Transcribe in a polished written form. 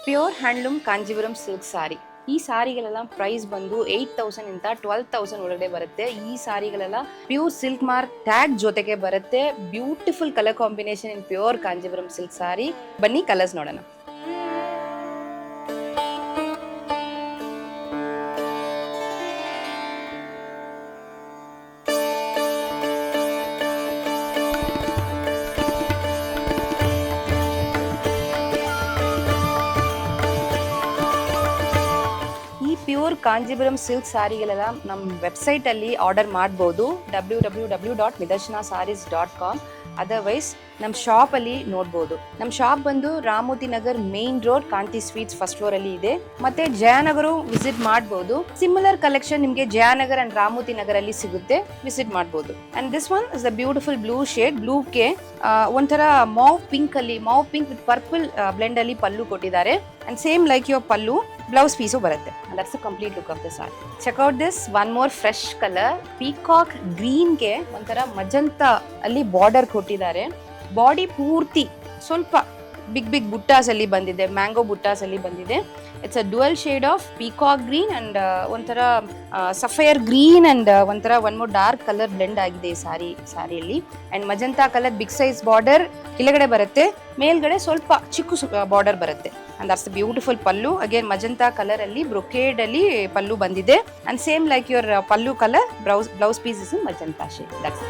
Pure handloom Kanjeevaram silk ಸಾರಿ. ಈ ಸಾರಿಗಳೆಲ್ಲ price ಬಂದು 8,000 ಇಂದ 12,000 ಒಳಗಡೆ ಬರುತ್ತೆ. ಈ ಸಾರಿಗಳೆಲ್ಲ ಪ್ಯೂರ್ ಸಿಲ್ಕ್ ಮಾರ್ಕ್ ಟ್ಯಾಗ್ ಜೊತೆಗೆ ಬರುತ್ತೆ. Beautiful colour combination in pure Kanjeevaram silk sari. ಬನ್ನಿ ಕಲರ್ಸ್ ನೋಡೋಣ. ಪ್ಯೂರ್ ಕಾಂಜೀವರಂ ಸಿಲ್ಕ್ ಸಾರಿಗಳೆಲ್ಲ ನಮ್ಮ ವೆಬ್ಸೈಟಲ್ಲಿ ಆರ್ಡರ್ ಮಾಡ್ಬೋದು, www.nidarshanasarees.com. ಅದರ್ವೈಸ್ ನಮ್ಮ ಶಾಪಲ್ಲಿ ನೋಡ್ಬೋದು. ನಮ್ಮ ಶಾಪ್ ಬಂದು Ramoti Nagar main road, Kanti Sweets first ಫ್ಲೋರಲ್ಲಿ ಇದೆ. ಮತ್ತೆ ಜಯನಗರ ವಿಸಿಟ್ ಮಾಡ್ಬೋದು. ಸಿಮಿಲರ್ ಕಲೆಕ್ಷನ್ ನಿಮಗೆ ಜಯನಗರ್ ಅಂಡ್ ರಾಮೋತಿ ನಗರಲ್ಲಿ ಸಿಗುತ್ತೆ, ವಿಸಿಟ್ ಮಾಡ್ಬೋದು. And this one is the beautiful blue shade. ಬ್ಲೂಗೆ ಒಂಥರ mauve pink with purple blend ಅಲ್ಲಿ ಪಲ್ಲು ಕೊಟ್ಟಿದ್ದಾರೆ. And same like your pallu, blouse piece ಬರುತ್ತೆ. And that's the complete look of the saree. Check out this one more fresh color. Peacock green ಗೆ ಒಂಥರ magenta ಅಲ್ಲಿ border ಕೊಟ್ಟಿದ್ದಾರೆ. Body ಪೂರ್ತಿ ಸ್ವಲ್ಪ big ಬುಟ್ಟಾಸ್ ಅಲ್ಲಿ ಬಂದಿದೆ, ಮ್ಯಾಂಗೋ ಬುಟ್ಟಾಸ್ ಅಲ್ಲಿ ಬಂದಿದೆ. It's a dual shade of peacock green and ಒಂಥರ ಸಫೈರ್ ಗ್ರೀನ್ ಅಂಡ್ ಒಂಥರ one more dark colour blend ಆಗಿದೆ ಈ ಸಾರಿಯಲ್ಲಿ. And magenta colour big size border ಕೆಳಗಡೆ ಬರುತ್ತೆ, ಮೇಲ್ಗಡೆ ಸ್ವಲ್ಪ ಚಿಕ್ಕ ಬಾರ್ಡರ್ ಬರುತ್ತೆ. And that's beautiful pallu. Again magenta colour ಅಲ್ಲಿ ಬ್ರೊಕೇಡ್ ಅಲ್ಲಿ ಪಲ್ಲು ಬಂದಿದೆ. And same like your pallu colour, blouse piece is magenta shade. That's